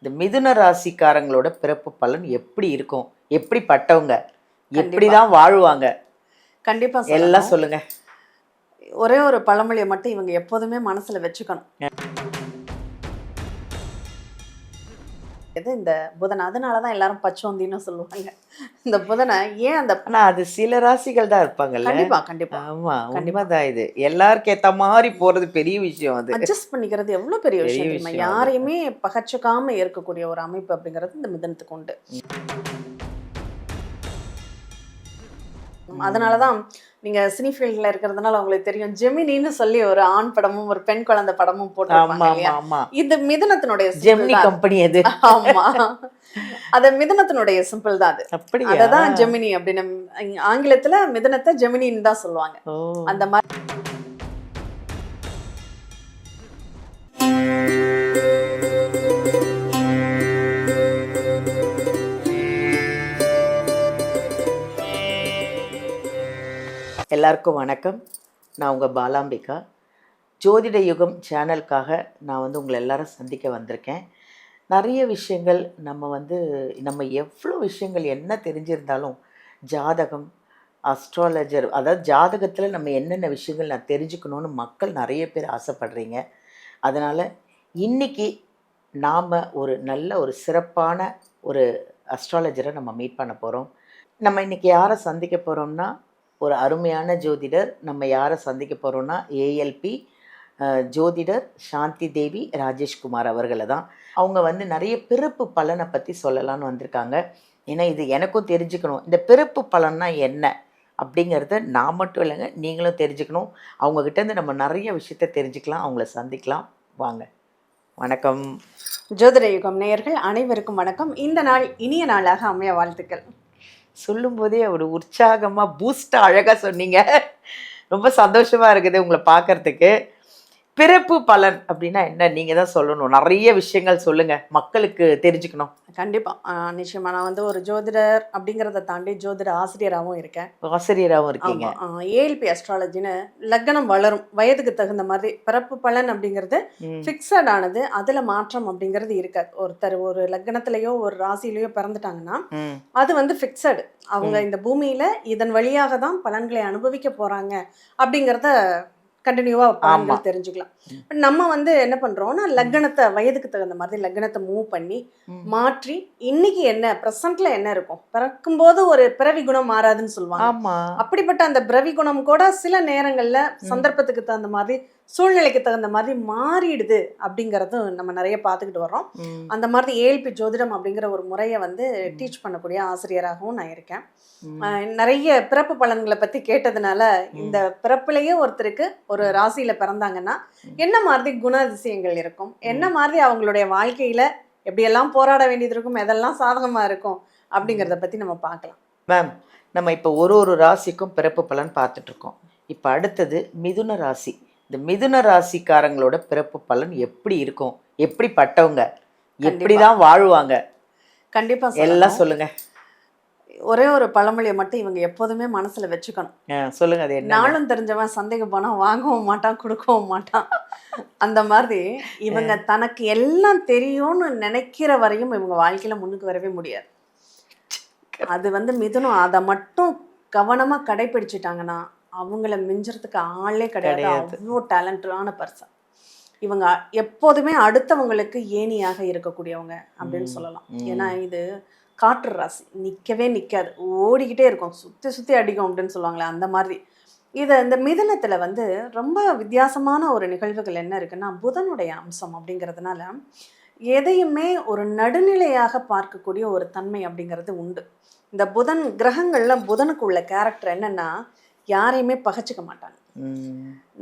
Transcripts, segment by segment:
இந்த மிதுன ராசிக்காரங்களோட பிறப்பு பலன் எப்படி இருக்கும், எப்படிப்பட்டவங்க, எப்படிதான் வாழ்வாங்க, கண்டிப்பா எல்லாம் சொல்லணும். சொல்லுங்க. ஒரே ஒரு பழமொழியை மட்டும் இவங்க எப்போதுமே மனசுல வச்சுக்கணும். இந்த புதன், அதனாலதான் எல்லாரும் பச்சோந்தின்னு சொல்லுவாங்க. இந்த புதனை ஏன் அந்த ஆனா அது சில ராசிகள் தான் இருப்பாங்கல்ல. கண்டிப்பா கண்டிப்பா ஆமா, கண்டிப்பா உண்மைதான். இது எல்லாருக்கும் ஏத்த மாதிரி போறது பெரிய விஷயம். அது அட்ஜஸ்ட் பண்ணிக்கிறது எவ்வளவு பெரிய பெரிய விஷயம் தெரியுமா? விஷயம் அது. யாரையுமே பகச்சுக்காம இருக்கக்கூடிய ஒரு அமைப்பு அப்படிங்கிறது இந்த மிதனத்துக்கு உண்டு. அதனாலதான் நீங்க சினி ஃபீல்ட்ல இருக்கிறதுனால உங்களுக்கு தெரியும், ஜெமினின்னு சொல்லி ஒரு ஆண் படமும் ஒரு பெண் குழந்தை படமும் போட்டிருப்பாங்க ஆமா ஆமா இல்லையா? ஆமா. இது மிதுனத்தினுடைய சிம்பிள் ஜெமினி தான் அது. கம்பெனி அது. ஆமா, அது மிதுனத்தினுடைய சிம்பிள் தான் அது. அப்படியா? அததான் ஜெமினி அப்படின்னு ஆங்கிலத்துல மிதுனத்தை ஜெமினின்னு தான் சொல்லுவாங்க. ஓ, அந்த மாதிரி எல்லாருக்கும் வணக்கம். நான் உங்க பாலாம்பிகா. ஜோதிட யுகம் சேனலுக்காக நான் உங்களை எல்லாரும் சந்திக்க வந்திருக்கேன். நிறைய விஷயங்கள் நம்ம எவ்வளோ விஷயங்கள் என்ன தெரிஞ்சிருந்தாலும் ஜாதகம், அஸ்ட்ராலஜர், அதாவது ஜாதகத்தில் நம்ம என்னென்ன விஷயங்கள் நான் தெரிஞ்சுக்கணும்னு மக்கள் நிறைய பேர் ஆசைப்படுறீங்க. அதனால் இன்னைக்கு நாம் ஒரு நல்ல ஒரு சிறப்பான ஒரு அஸ்ட்ராலஜரை நம்ம மீட் பண்ண போகிறோம். நம்ம இன்றைக்கி யாரை சந்திக்க போகிறோம்னா, ஒரு அருமையான ஜோதிடர். நம்ம யாரை சந்திக்க போகிறோம்னா ஏஎல்பி ஜோதிடர் சாந்தி தேவி ராஜேஷ்குமார் அவர்களை தான். அவங்க நிறைய பிறப்பு பலனை பற்றி சொல்லலான்னு வந்திருக்காங்க. ஏன்னா இது எனக்கும் தெரிஞ்சுக்கணும், இந்த பிறப்பு பலன்னா என்ன அப்படிங்கிறத நான் மட்டும் இல்லைங்க, நீங்களும் தெரிஞ்சுக்கணும். அவங்கக்கிட்டேருந்து நம்ம நிறைய விஷயத்த தெரிஞ்சுக்கலாம், அவங்கள சந்திக்கலாம். வாங்க. வணக்கம். ஜோதிட யுகம் நேயர்கள் அனைவருக்கும் வணக்கம். இந்த நாள் இனிய நாளாக அமைய வாழ்த்துக்கள். சொல்லும்போதே ஒரு உற்சாகமாக பூஸ்டாக அழகாக சொன்னீங்க. ரொம்ப சந்தோஷமாக இருக்குது உங்களை பார்க்கறதுக்கு. பிறப்பு பலன் அப்படின்னா என்ன, நீங்கள் தான் சொல்லணும். நிறைய விஷயங்கள் சொல்லுங்கள், மக்களுக்கு தெரிஞ்சுக்கணும். கண்டிப்பா நிச்சயமா. நான் ஒரு ஜோதிடர் அப்படிங்கிறத தாண்டி ஜோதிட ஆசிரியராகவும் இருக்கேன். ஆசிரியராகவும் இருக்கீங்க. ஏஎல்பி அஸ்ட்ராலஜின்னு லக்னம் வளரும் வயதுக்கு தகுந்த மாதிரி பிறப்பு பலன் அப்படிங்கிறது ஃபிக்ஸட் ஆனது. அதுல மாற்றம் அப்படிங்கிறது இருக்காது. ஒருத்தர் ஒரு லக்னத்திலேயோ ஒரு ராசியிலேயோ பிறந்துட்டாங்கன்னா அது ஃபிக்ஸடு. அவங்க இந்த பூமியில இதன் வழியாக தான் பலன்களை அனுபவிக்க போறாங்க அப்படிங்கிறத கண்டினியூவா பலன்கள் தெரிஞ்சுக்கலாம். நம்ம என்ன பண்றோம்னா, லக்னத்தை வயதுக்கு தகுந்த மாதிரி லக்னத்தை மூவ் பண்ணி மாற்றி இன்னைக்கு என்ன பிரசன்ட்ல என்ன இருக்கும், பிறக்கும்போது ஒரு பிறவி குணம் மாறாதுன்னு சொல்லுவாங்க. அப்படிப்பட்ட அந்த பிறவி குணம் கூட சில நேரங்கள்ல சந்தர்ப்பத்துக்கு தகுந்த மாதிரி சூழ்நிலைக்கு தகுந்த மாதிரி மாறிடுது அப்படிங்கறதும் நம்ம நிறைய பார்த்துக்கிட்டு வர்றோம். அந்த மாதிரி ஏஎல்பி ஜோதிடம் அப்படிங்கிற ஒரு முறையை டீச் பண்ணக்கூடிய ஆசிரியராகவும் நான் இருக்கேன். நிறைய பிறப்பு பலன்களை பத்தி கேட்டதுனால, இந்த பிறப்புலயே ஒருத்தருக்கு ஒரு ராசியில பிறந்தாங்கன்னா என்ன மாதிரி குணாதிசயங்கள் இருக்கும், என்ன மாதிரி அவங்களுடைய வாழ்க்கையில எப்படியெல்லாம் போராட வேண்டியது இருக்கும், எதெல்லாம் சாதகமா இருக்கும் அப்படிங்கிறத பத்தி நம்ம பார்க்கலாம். மேம், நம்ம இப்போ ஒரு ராசிக்கும் பிறப்பு பலன் பார்த்துட்டு இருக்கோம். இப்போ அடுத்தது மிதுன ராசி. இந்த மிதுன ராசிக்காரங்களோட பிறப்பு பலன் எப்படி இருக்கும், எப்படிப்பட்டவங்க, எப்படிதான் வாழ்வாங்க, கண்டிப்பா எல்லாம் சொல்லுங்க. ஒரே ஒரு பழமொழியை மட்டும் இவங்க எப்போதுமே மனசுல வச்சுக்கணும். சொல்லுங்க. அது என்ன? நாளும் தெரிஞ்சவன் சந்தேகம் போனா வாங்கவும் மாட்டான், கொடுக்கவும் மாட்டான். அந்த மாதிரி இவங்க தனக்கு எல்லாம் தெரியும்னு நினைக்கிற வரையும் இவங்க வாழ்க்கையில முன்னுக்கு வரவே முடியாது. அது மிதுனம் அதை மட்டும் கவனமா கடைபிடிச்சிட்டாங்கன்னா அவங்கள மிஞ்சறதுக்கு ஆளே கிடையாது. அவ்வளோ டேலண்டான பர்சன் இவங்க. எப்போதுமே அடுத்தவங்களுக்கு ஏணியாக இருக்கக்கூடியவங்க அப்படின்னு சொல்லலாம். ஏன்னா இது காற்று ராசி, நிற்கவே நிற்காது, ஓடிக்கிட்டே இருக்கும், சுற்றி சுற்றி அடிக்கும் அப்படின்னு சொல்லுவாங்களே, அந்த மாதிரி. இந்த மிதுனத்தில் ரொம்ப வித்தியாசமான ஒரு நிகழ்வுகள் என்ன இருக்குன்னா, புதனுடைய அம்சம் அப்படிங்கிறதுனால எதையுமே ஒரு நடுநிலையாக பார்க்கக்கூடிய ஒரு தன்மை அப்படிங்கிறது உண்டு. இந்த புதன் கிரகங்களில் புதனுக்கு உள்ள கேரக்டர் என்னன்னா, யாரையுமே பகைச்சிக்க மாட்டாங்க.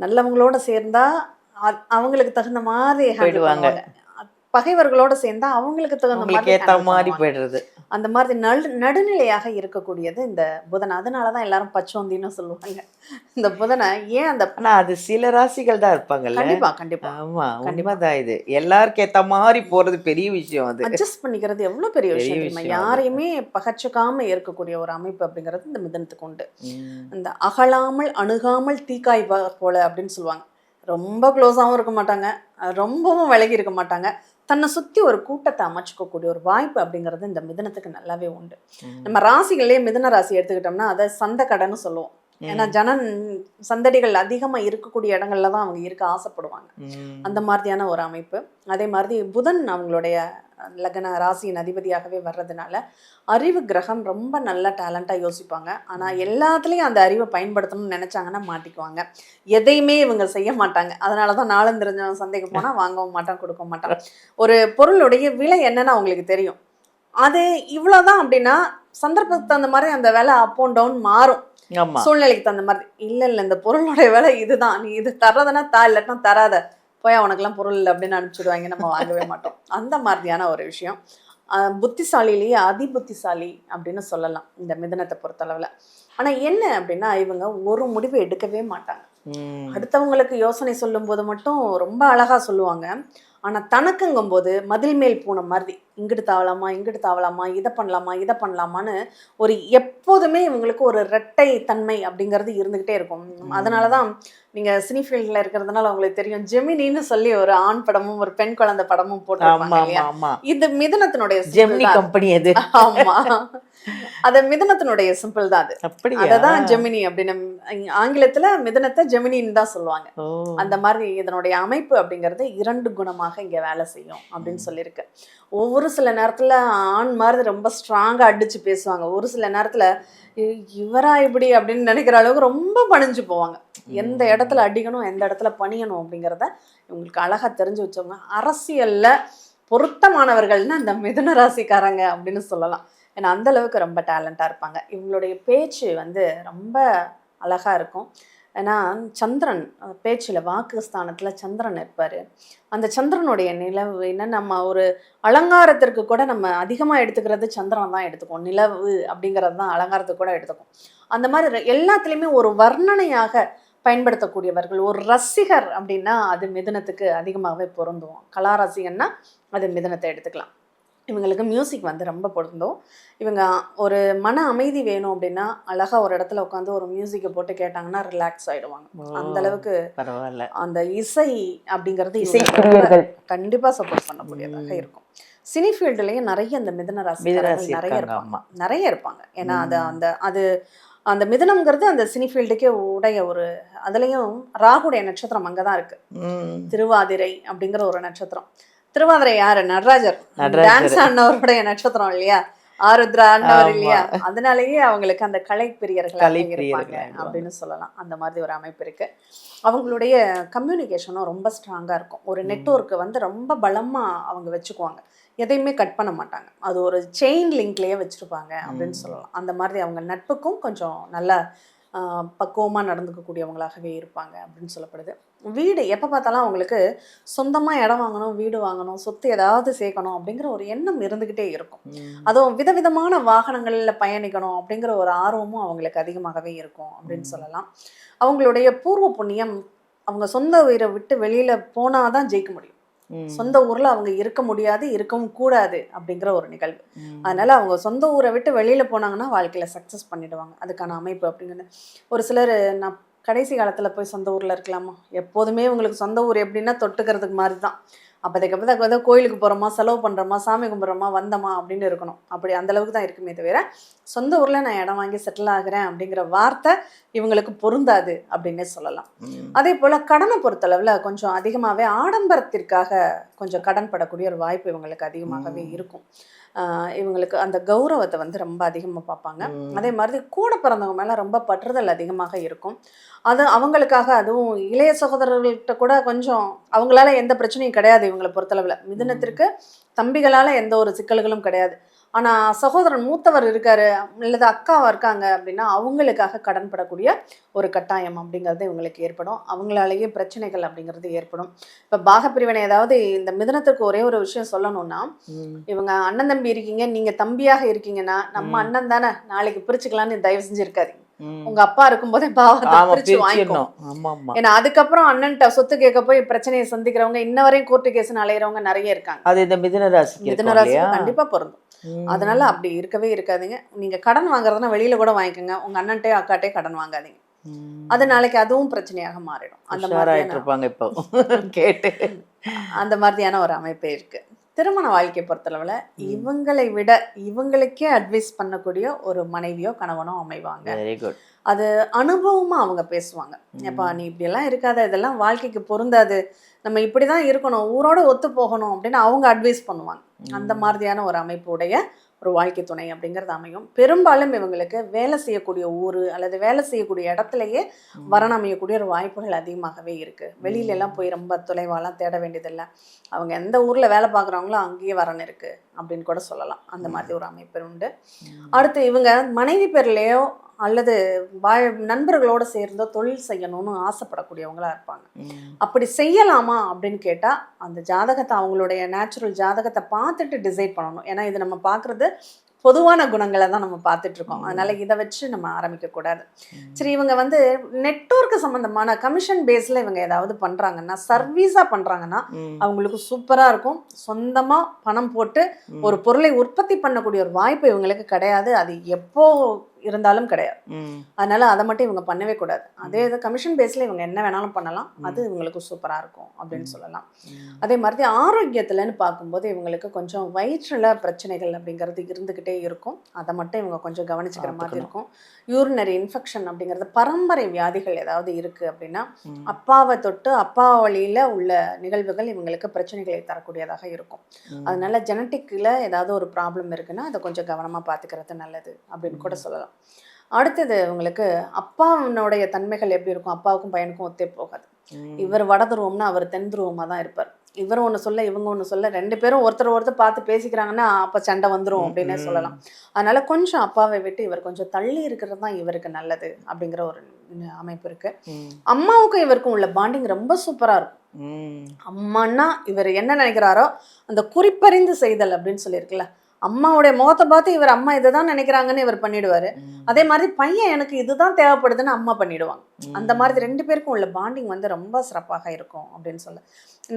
நல்லவங்களோட சேர்ந்தா அவங்களுக்கு தகுந்த மாதிரி ஹேண்டில் பண்ணுவாங்க, பகைவர்களோட சேர்ந்தா அவங்களுக்கு தகுந்த மாதிரி போயிடுறது. அந்த மாதிரி நடுநிலையாக இருக்கக்கூடியது இந்த புதன். அதனாலதான் எல்லாரும் பச்சோந்தின்னு சொல்லுவாங்க. இந்த புதனை ஏன் அந்த அது சில ராசிகள் தான் இருப்பாங்கல்ல. கண்டிப்பா கண்டிப்பா. ஆமா, உண்மைதான். இது எல்லாருக்கும் ஏத்த மாதிரி போறது பெரிய விஷயம். அது அட்ஜஸ்ட் பண்ணிக்கிறது எவ்வளவு பெரிய விஷயம். யாரையுமே பகச்சுக்காம இருக்கக்கூடிய ஒரு அமைப்பு அப்படிங்கிறது இந்த மிதனத்துக்கு உண்டு. இந்த அகலாமல் அணுகாமல் தீக்காய் போல அப்படின்னு சொல்லுவாங்க. ரொம்ப க்ளோஸாகவும் இருக்க மாட்டாங்க, ரொம்பவும் விலகி இருக்க மாட்டாங்க, தன்னை சுத்தி ஒரு கூட்டத்தை அமைச்சுக்கக்கூடிய ஒரு வாய்ப்பு அப்படிங்கிறது இந்த மிதுனத்துக்கு நல்லாவே உண்டு. நம்ம ராசிகளே மிதுன ராசி எடுத்துக்கிட்டோம்னா அதை சந்த கடன்னு சொல்லுவோம். ஏன்னா சந்தடிகள் அதிகமா இருக்கக்கூடிய இடங்கள்ல தான் அவங்க இருக்க ஆசைப்படுவாங்க. அந்த மாதிரியான ஒரு அமைப்பு. அதே மாதிரி புதன் அவங்களுடைய லக்ன ராசியின் அதிபதியாகவே வர்றதுனால அறிவு கிரகம், ரொம்ப நல்ல டேலண்டா யோசிப்பாங்க. ஆனா எல்லாத்துலயும் அந்த அறிவை பயன்படுத்தணும்னு நினைச்சாங்கன்னா மாட்டிக்குவாங்க. எதையுமே இவங்க செய்ய மாட்டாங்க. அதனாலதான் நாளும் தெரிஞ்சவன் சந்தைக்கு போனா வாங்கவும் மாட்டான், கொடுக்க மாட்டான். ஒரு பொருளுடைய விலை என்னன்னு அவங்களுக்கு தெரியும். அது இவ்வளவுதான் அப்படின்னா சந்தர்ப்பத்துக்கு தகுந்த மாதிரி அந்த விலை அப் அண்ட் டவுன் மாறும். சூழ்நிலைக்கு தகுந்த மாதிரி. இல்ல இந்த பொருளுடைய விலை இதுதான், நீ இது தர்றதுன்னா இல்லாட்டினா தராத, போய் அவனுக்கெல்லாம் பொருள் இல்லை அப்படின்னு அனுப்பிச்சுடுவாங்க. நம்ம வாங்கவே மாட்டோம். அந்த மாதிரியான ஒரு விஷயம். புத்திசாலிலேயே அதி புத்திசாலி அப்படின்னு சொல்லலாம் இந்த மிதுனத்தை பொறுத்தளவுல. ஆனா என்ன அப்படின்னா இவங்க ஒரு முடிவு எடுக்கவே மாட்டாங்க. அடுத்தவங்களுக்கு யோசனை சொல்லும் போது மட்டும் ரொம்ப அழகா சொல்லுவாங்க. ஆனா தனக்குங்கும் போது மதில் மேல் பூனை மாதிரி இங்கிட்டு தாவலாமா இங்கிட்டு தாவலாமா, இதை பண்ணலாமான்னு ஒரு எப்போதுமே இவங்களுக்கு ஒரு இரட்டை தன்மை அப்படிங்கிறது இருந்துகிட்டே இருக்கும். அதனாலதான் நீங்க சினி ஃபீல்ட்ல இருக்கிறதுனால உங்களுக்கு தெரியும், ஜெமினின்னு சொல்லி ஒரு ஆண் படமும் ஒரு பெண் குழந்தை படமும் போட்டிருப்பாங்க இல்லையா? இது மிதுனத்தினுடைய ஜெமினி கம்பெனி. அது ஆமா, அது மிதுனத்தினுடைய சிம்பிள் தான். அது அததான் ஜெமினி அப்படின்னு ஆங்கிலத்துல மிதுனத்தை ஜெமினின்னு தான் சொல்லுவாங்க. அந்த மாதிரி இதனுடைய அமைப்பு அப்படிங்கிறது 2 குணமாக இங்க வேலை செய்யும் அப்படின்னு சொல்லியிருக்கு. ஒவ்வொரு சில நேரத்துல ஆண் மாதிரி ரொம்ப ஸ்ட்ராங்கா அடிச்சு பேசுவாங்க. ஒரு சில நேரத்துல இவரா இப்படி அப்படின்னு நினைக்கிற அளவுக்கு ரொம்ப பணிஞ்சு போவாங்க. எந்த இடத்துல அடிக்கணும், எந்த இடத்துல பணியணும் அப்படிங்கிறத இவங்களுக்கு அழகா தெரிஞ்சு வச்சவங்க. அரசியல்ல பொருத்தமானவர்கள்னா இந்த மிதுன ராசிக்காரங்க அப்படின்னு சொல்லலாம். ஏன்னா அந்த அளவுக்கு ரொம்ப டேலண்டா இருப்பாங்க. இவங்களுடைய பேச்சு ரொம்ப அழகா இருக்கும். ஏன்னா சந்திரன் பேச்சுல வாக்கு ஸ்தானத்துல சந்திரன் இருப்பாரு. அந்த சந்திரனுடைய நிலவு என்ன, நம்ம ஒரு அலங்காரத்திற்கு கூட நம்ம அதிகமா எடுத்துக்கிறது சந்திரன் தான் எடுத்துக்கோம். நிலவு அப்படிங்கிறது தான் அலங்காரத்துக்கு கூட எடுத்துக்கும். அந்த மாதிரி எல்லாத்துலேயுமே ஒரு வர்ணனையாக பயன்படுத்தக்கூடியவர்கள். ஒரு ரசிகர் அப்படின்னா அது மிதுனத்துக்கு அதிகமாகவே பொருந்துவோம். கலா ரசிகன்னா அது மிதுனத்தை எடுத்துக்கலாம். இவங்களுக்கு மியூசிக் ரொம்ப பொருந்தும். இவங்க ஒரு மன அமைதி வேணும் அப்படின்னா அழகா ஒரு இடத்துல உட்காந்து ஒரு மியூசிக்கை போட்டு கேட்டாங்கன்னா ரிலாக்ஸ் ஆயிடுவாங்க. அந்த அளவுக்கு பரவாயில்ல. அந்த இசை அப்படிங்கிறது கண்டிப்பா சப்போர்ட் பண்ணக்கூடியதாக இருக்கும். சினி ஃபீல்டுலயும் நிறைய இந்த மிதுன ராசிக்காரர்கள் நிறைய இருப்பாங்க. ஏன்னா அந்த மிதுனம்ங்கிறது அந்த சினி ஃபீல்டுக்கே உடைய ஒரு, அதுலயும் ராகுடைய நட்சத்திரம் அங்கதான் இருக்கு. திருவாதிரை அப்படிங்கிற ஒரு நட்சத்திரம். திருவாதிரை யாரு? நடராஜர் டான்ஸ் ஆனவருடைய நட்சத்திரம் இல்லையா? ஆருத்ரா ஆண்டவர் இல்லையா? அதனாலேயே அவங்களுக்கு அந்த கலை பிரியர்கள் இருப்பாங்க அப்படின்னு சொல்லலாம். அந்த மாதிரி ஒரு அமைப்பு இருக்கு. அவங்களுடைய கம்யூனிகேஷனும் ரொம்ப ஸ்ட்ராங்கா இருக்கும். ஒரு நெட்வொர்க்கு ரொம்ப பலமா அவங்க வச்சுக்குவாங்க. எதையுமே கட் பண்ண மாட்டாங்க. அது ஒரு செயின் லிங்க்லயே வச்சிருப்பாங்க அப்படின்னு சொல்லலாம். அந்த மாதிரி அவங்க நட்புக்கும் கொஞ்சம் நல்ல பக்குவமாக நடந்துக்கக்கூடியவங்களாகவே இருப்பாங்க அப்படின்னு சொல்லப்படுது. வீடு எப்போ பார்த்தாலும் அவங்களுக்கு சொந்தமாக இடம் வாங்கணும், வீடு வாங்கணும், சொத்து ஏதாவது சேர்க்கணும் அப்படிங்கிற ஒரு எண்ணம் இருந்துக்கிட்டே இருக்கும். அதுவும் விதவிதமான வாகனங்களில் பயணிக்கணும் அப்படிங்கிற ஒரு ஆர்வமும் அவங்களுக்கு அதிகமாகவே இருக்கும் அப்படின்னு சொல்லலாம். அவங்களுடைய பூர்வ புண்ணியம், அவங்க சொந்த உயிரை விட்டு வெளியில் போனால் தான் ஜெயிக்க முடியும். சொந்த ஊர்ல அவங்க இருக்க முடியாது, இருக்கவும் கூடாது அப்படிங்கிற ஒரு நிகழ்வு. அதனால அவங்க சொந்த ஊரை விட்டு வெளியில போனாங்கன்னா வாழ்க்கையில சக்சஸ் பண்ணிடுவாங்க. அதுக்கான அமைப்பு அப்படிங்கிறது. ஒரு சிலர் நான் கடைசி காலத்துல போய் சொந்த ஊர்ல இருக்கலாமா, எப்போதுமே உங்களுக்கு சொந்த ஊர் எப்படின்னா தொட்டுக்கிறதுக்கு மாதிரி தான். அப்போதைக்கு கோயிலுக்கு போகிறோமா, செலவு பண்ணுறோமா, சாமி கும்பிட்றோமா, வந்தோமா அப்படின்னு இருக்கணும். அப்படி அந்தளவுக்கு தான் இருக்குமே தவிர சொந்த ஊரில் நான் இடம் வாங்கி செட்டில் ஆகிறேன் அப்படிங்கிற வார்த்தை இவங்களுக்கு பொருந்தாது அப்படின்னே சொல்லலாம். அதே போல் கடனை பொறுத்தளவில் கொஞ்சம் அதிகமாகவே ஆடம்பரத்திற்காக கொஞ்சம் கடன் படக்கூடிய ஒரு வாய்ப்பு இவங்களுக்கு அதிகமாகவே இருக்கும். இவங்களுக்கு அந்த கௌரவத்தை ரொம்ப அதிகமாக பார்ப்பாங்க. அதே மாதிரி கூட பிறந்தவங்க மேலே ரொம்ப பற்றுதல் அதிகமாக இருக்கும். அது அவங்களுக்காக, அதுவும் இளைய சகோதரர்கள்கிட்ட கூட கொஞ்சம் அவங்களால எந்த பிரச்சனையும் கிடையாது இவங்களை பொறுத்தளவில். மிதுனத்திற்கு தம்பிகளால் எந்த ஒரு சிக்கல்களும் கிடையாது. ஆனால் சகோதரன் மூத்தவர் இருக்காரு அல்லது அக்காவா இருக்காங்க அப்படின்னா அவங்களுக்காக கடன் படக்கூடிய ஒரு கட்டாயம் அப்படிங்கிறது இவங்களுக்கு ஏற்படும். அவங்களாலேயே பிரச்சனைகள் அப்படிங்கிறது ஏற்படும். இப்போ பாகப்பிரிவினை, ஏதாவது இந்த மிதுனத்துக்கு ஒரே ஒரு விஷயம் சொல்லணும்னா, இவங்க அண்ணன் தம்பி இருக்கீங்க, நீங்க தம்பியாக இருக்கீங்கன்னா நம்ம அண்ணன் தானே, நாளைக்கு பிரிச்சுக்கலான்னு தயவு செஞ்சு இருக்காது. உங்க அப்பா இருக்கும்போதே பாவத்தை பிரிச்சு வாங்கிக்கணும். ஏன்னா அதுக்கப்புறம் அண்ணன்ட்ட சொத்து கேட்க போய் பிரச்சனையை சந்திக்கிறவங்க இன்ன வரையும் கோர்ட்டு கேஸ்ன்னு அலையிறவங்க நிறைய இருக்காங்க. அது இந்த மிதுன ராசி கண்டிப்பா பொருந்தும். அதனால அப்படி இருக்கவே இருக்காதீங்க. நீங்க கடன் வாங்குறதுனா வெளியில கூட வாங்கிக்கோங்க, உங்க அண்ணன்ட்டே அக்காட்டே கடன் வாங்காதீங்க. அது நாளைக்கு அதுவும் பிரச்சனையாக மாறிடும். அந்த மாதிரி இருப்பாங்க இப்போ கேட்டு அந்த மாதிரியான ஒரு அமைப்பே இருக்கு. திருமண வாழ்க்கையை பொறுத்தளவில் இவங்களை விட இவங்களுக்கே அட்வைஸ் பண்ணக்கூடிய ஒரு மனைவியோ கணவனோ அமைவாங்க. Very good. அது அனுபவமா அவங்க பேசுவாங்க. எப்பா நீ இப்படியெல்லாம் இருக்காத, இதெல்லாம் வாழ்க்கைக்கு பொருந்தாது, நம்ம இப்படி தான் இருக்கணும், ஊரோட ஒத்து போகணும் அப்படின்னு அவங்க அட்வைஸ் பண்ணுவாங்க. அந்த மாதிரியான ஒரு அமைப்புடைய ஒரு வாழ்க்கை துணை அப்படிங்கிறது அமையும். பெரும்பாலும் இவங்களுக்கு வேலை செய்யக்கூடிய ஊர் அல்லது வேலை செய்யக்கூடிய இடத்துலையே வரன் அமையக்கூடிய ஒரு வாய்ப்புகள் அதிகமாகவே இருக்குது. வெளியில எல்லாம் போய் ரொம்ப தொலைவாலாம் தேட வேண்டியதில்லை. அவங்க எந்த ஊரில் வேலை பார்க்குறாங்களோ அங்கேயே வரன் இருக்குது அப்படின்னு கூட சொல்லலாம். அந்த மாதிரி ஒரு அமைப்பு உண்டு. அடுத்து இவங்க மனைவி பேர்லேயோ அல்லது நண்பர்களோடு சேர்ந்தோ தொழில் செய்யணும்னு ஆசைப்படக்கூடியவங்களா இருப்பாங்க. அப்படி செய்யலாமா அப்படின்னு கேட்டால் அந்த ஜாதகத்தை, அவங்களுடைய நேச்சுரல் ஜாதகத்தை பார்த்துட்டு டிசைட் பண்ணணும். ஏன்னா இது நம்ம பார்க்குறது பொதுவான குணங்களை தான் நம்ம பார்த்துட்டு இருக்கோம். அதனால இதை வச்சு நம்ம ஆரம்பிக்க கூடாது. சரி, இவங்க வந்து நெட்வொர்க் சம்பந்தமான கமிஷன் பேஸ்ல இவங்க ஏதாவது பண்றாங்கன்னா, சர்வீஸா பண்றாங்கன்னா அவங்களுக்கு சூப்பரா இருக்கும். சொந்தமா பணம் போட்டு ஒரு பொருளை உற்பத்தி பண்ணக்கூடிய ஒரு வாய்ப்பு இவங்களுக்கு கிடையாது. அது எப்போ இருந்தாலும் கிடையாது. அதனால அதை மட்டும் இவங்க பண்ணவே கூடாது. அதே இது கமிஷன் பேஸ்ல இவங்க என்ன வேணாலும் பண்ணலாம். அது இவங்களுக்கு சூப்பரா இருக்கும் அப்படின்னு சொல்லலாம். அதே மாதிரி ஆரோக்கியத்துலன்னு பார்க்கும்போது இவங்களுக்கு கொஞ்சம் வயிற்றுல பிரச்சனைகள் அப்படிங்கிறது இருந்துகிட்டே இருக்கும். அதை மட்டும் இவங்க கொஞ்சம் கவனிச்சுக்கிற மாதிரி இருக்கும். யூரினரி இன்ஃபெக்ஷன் அப்படிங்கிறது, பரம்பரை வியாதிகள் ஏதாவது இருக்கு அப்படின்னா அப்பாவை தொட்டு அப்பா வழியில உள்ள நிகழ்வுகள் இவங்களுக்கு பிரச்சனைகளை தரக்கூடியதாக இருக்கும். அதனால ஜெனட்டிக்ல ஏதாவது ஒரு ப்ராப்ளம் இருக்குன்னா அதை கொஞ்சம் கவனமா பார்த்துக்கிறது நல்லது அப்படின்னு கூட சொல்லலாம். அடுத்தது உங்களுக்கு அப்பாவுடைய தன்மைகள் எப்படி இருக்கும்? அப்பாவுக்கும் பையனுக்கும் ஒத்தே போகாது. இவர் வட துருவம்னா அவர் தென் துருவமாக தான் இருப்பார். இவர் ஒன்று சொல்ல இவங்க ஒன்று சொல்ல, ரெண்டு பேரும் ஒருத்தர் பார்த்து பேசிக்கிறாங்கன்னா அப்போ சண்டை வந்துடும் அப்படின்னே சொல்லலாம். அதனால கொஞ்சம் அப்பாவை விட்டு இவர் கொஞ்சம் தள்ளி இருக்கிறது தான் இவருக்கு நல்லது அப்படிங்கிற ஒரு அமைப்பு இருக்கு. அம்மாவுக்கும் இவருக்கும் உள்ள பாண்டிங் ரொம்ப சூப்பரா இருக்கும். அம்மான்னா இவர் என்ன நினைக்கிறாரோ அந்த குறிப்பறிந்து செய்தல் அப்படின்னு சொல்லியிருக்குல்ல, அம்மாவுடைய முகத்தை பார்த்து இவர் அம்மா இதை தான் நினைக்கிறாங்கன்னு இவர் பண்ணிடுவாரு. அதே மாதிரி பையன் எனக்கு இதுதான் தேவைப்படுதுன்னு அம்மா பண்ணிடுவாங்க. அந்த மாதிரி ரெண்டு பேருக்கும் உள்ள பாண்டிங் வந்து ரொம்ப சிறப்பாக இருக்கும் அப்படின்னு சொல்ல.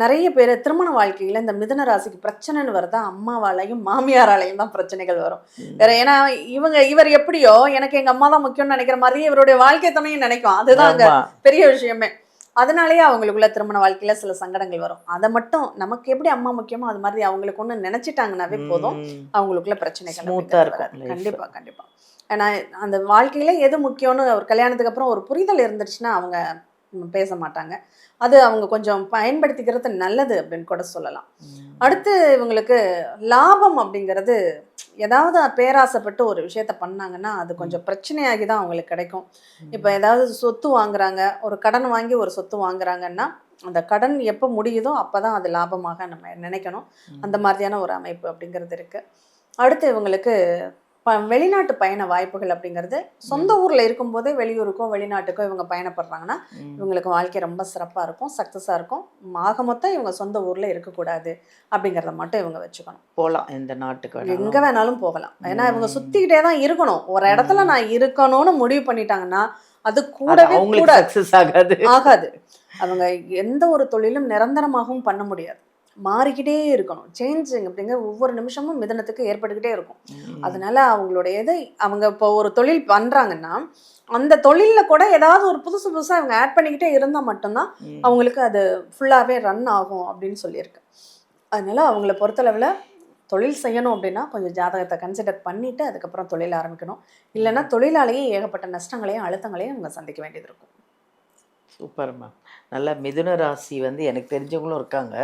நிறைய பேர் திருமண வாழ்க்கையில இந்த மிதுன ராசிக்கு பிரச்சனைன்னு வருதா, அம்மாவாலையும் மாமியாராலையும் தான் பிரச்சனைகள் வரும். வேற ஏன்னா இவர் எப்படியோ எனக்கு எங்க அம்மா தான் முக்கியம்னு நினைக்கிற மாதிரியே இவருடைய வாழ்க்கை துணையும் நினைக்கும். அதுதான் அங்க பெரிய விஷயமே. அதனாலேயே அவங்களுக்குள்ள திருமண வாழ்க்கையில சில சங்கடங்கள் வரும். அதை மட்டும் நமக்கு எப்படி அம்மா முக்கியமோ அது மாதிரி அவங்களுக்கு ஒன்று நினைச்சிட்டாங்கன்னாவே போதும், அவங்களுக்குள்ள பிரச்சனைகள் கண்டிப்பா கண்டிப்பா. ஏன்னா அந்த வாழ்க்கையில எது முக்கியம்னு ஒரு கல்யாணத்துக்கு அப்புறம் ஒரு புரிதல் இருந்துச்சுன்னா அவங்க பேச மாட்டாங்க. அது அவங்க கொஞ்சம் பயன்படுத்திக்கிறது நல்லது அப்படின்னு கூட சொல்லலாம். அடுத்து இவங்களுக்கு லாபம் அப்படிங்கிறது, ஏதாவது பேராசைப்பட்டு ஒரு விஷயத்த பண்ணாங்கன்னா அது கொஞ்சம் பிரச்சனையாகி தான் அவங்களுக்கு கிடைக்கும். இப்போ ஏதாவது சொத்து வாங்குறாங்க, ஒரு கடன் வாங்கி ஒரு சொத்து வாங்குறாங்கன்னா அந்த கடன் எப்போ முடியுதோ அப்போ தான் அது லாபமாக நம்ம நினைக்கணும். அந்த மாதிரியான ஒரு அமைப்பு அப்படிங்கிறது இருக்குது. அடுத்து இவங்களுக்கு வெளிநாட்டு பயண வாய்ப்புகள் அப்படிங்கிறது, சொந்த ஊரில் இருக்கும்போதே வெளியூருக்கோ வெளிநாட்டுக்கோ இவங்க பயணப்படுறாங்கன்னா இவங்களுக்கு வாழ்க்கை ரொம்ப சிறப்பாக இருக்கும், சக்ஸஸாக இருக்கும். ஆக மொத்தம் இவங்க சொந்த ஊரில் இருக்கக்கூடாது அப்படிங்கிறத மட்டும் இவங்க வச்சுக்கணும். போகலாம், எந்த நாட்டுக்கு எங்கே வேணாலும் போகலாம். ஏன்னா இவங்க சுற்றிக்கிட்டே தான் இருக்கணும். ஒரு இடத்துல நான் இருக்கணும்னு முடிவு பண்ணிட்டாங்கன்னா அது கூடவே கூட ஆகாது. அவங்க எந்த ஒரு தொழிலும் நிரந்தரமாகவும் பண்ண முடியாது. மாறிக்கிட்டே இருக்கணும். சேஞ்சிங் அப்படிங்கிற ஒவ்வொரு நிமிஷமும் மிதனத்துக்கு ஏற்பட்டுக்கிட்டே இருக்கும். அதனால அவங்களுடைய இது, அவங்க இப்போ ஒரு தொழில் பண்ணுறாங்கன்னா அந்த தொழிலில் கூட ஏதாவது ஒரு புதுசாக அவங்க ஆட் பண்ணிக்கிட்டே இருந்தால் மட்டும்தான் அவங்களுக்கு அது ஃபுல்லாகவே ரன் ஆகும் அப்படின்னு சொல்லியிருக்கு. அதனால அவங்கள பொறுத்தளவில் தொழில் செய்யணும் அப்படின்னா கொஞ்சம் ஜாதகத்தை கன்சிடர் பண்ணிவிட்டு அதுக்கப்புறம் தொழில் ஆரம்பிக்கணும். இல்லைன்னா தொழிலாலேயே ஏகப்பட்ட நஷ்டங்களையும் அழுத்தங்களையும் அவங்க சந்திக்க வேண்டியது இருக்கும். Super ma'am. நல்லா மிதுன ராசி வந்து எனக்கு தெரிஞ்சவங்களும் இருக்காங்க.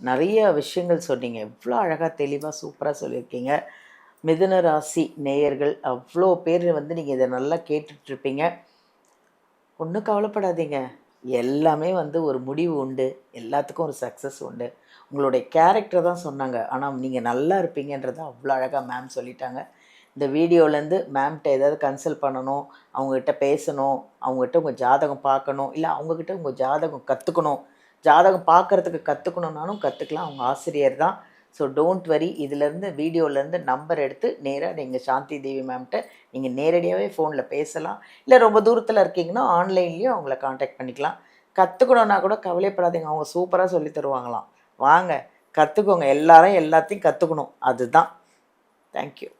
நிறைய விஷயங்கள் சொன்னீங்க, எவ்வளோ அழகாக தெளிவாக சூப்பராக சொல்லியிருக்கீங்க. மிதுன ராசி நேயர்கள் அவ்வளோ பேர் வந்து நீங்கள் இதை நல்லா கேட்டுட்ருப்பீங்க. ஒன்றும் கவலைப்படாதீங்க, எல்லாமே வந்து ஒரு முடிவு உண்டு, எல்லாத்துக்கும் ஒரு சக்ஸஸ் உண்டு. உங்களுடைய கேரக்டர் தான் சொன்னாங்க, ஆனால் நீங்கள் நல்லா இருப்பீங்கன்றதை அவ்வளோ அழகாக மேம் சொல்லிட்டாங்க. இந்த வீடியோலேருந்து மேம்கிட்ட ஏதாவது கன்சல்ட் பண்ணணும், அவங்ககிட்ட பேசணும், அவங்ககிட்ட உங்கள் ஜாதகம் பார்க்கணும், இல்லை அவங்கக்கிட்ட உங்கள் ஜாதகம் கற்றுக்கணும், ஜாதகம் பார்க்குறதுக்கு கற்றுக்கணுன்னாலும் கற்றுக்கலாம், அவங்க ஆசிரியர் தான். So don't worry. இதிலேருந்து வீடியோலேருந்து நம்பர் எடுத்து நேராக நீங்கள் சாந்தி தேவி மேம்கிட்ட நீங்கள் நேரடியாகவே ஃபோனில் பேசலாம். இல்லை ரொம்ப தூரத்தில் இருக்கீங்கன்னா ஆன்லைன்லேயும் அவங்கள காண்டாக்ட் பண்ணிக்கலாம். கற்றுக்கணுன்னா கூட கவலைப்படாதீங்க, அவங்க சூப்பராக சொல்லி தருவாங்களாம். வாங்க கற்றுக்கோங்க, எல்லாரும் எல்லாத்தையும் கற்றுக்கணும், அதுதான். தேங்க்யூ.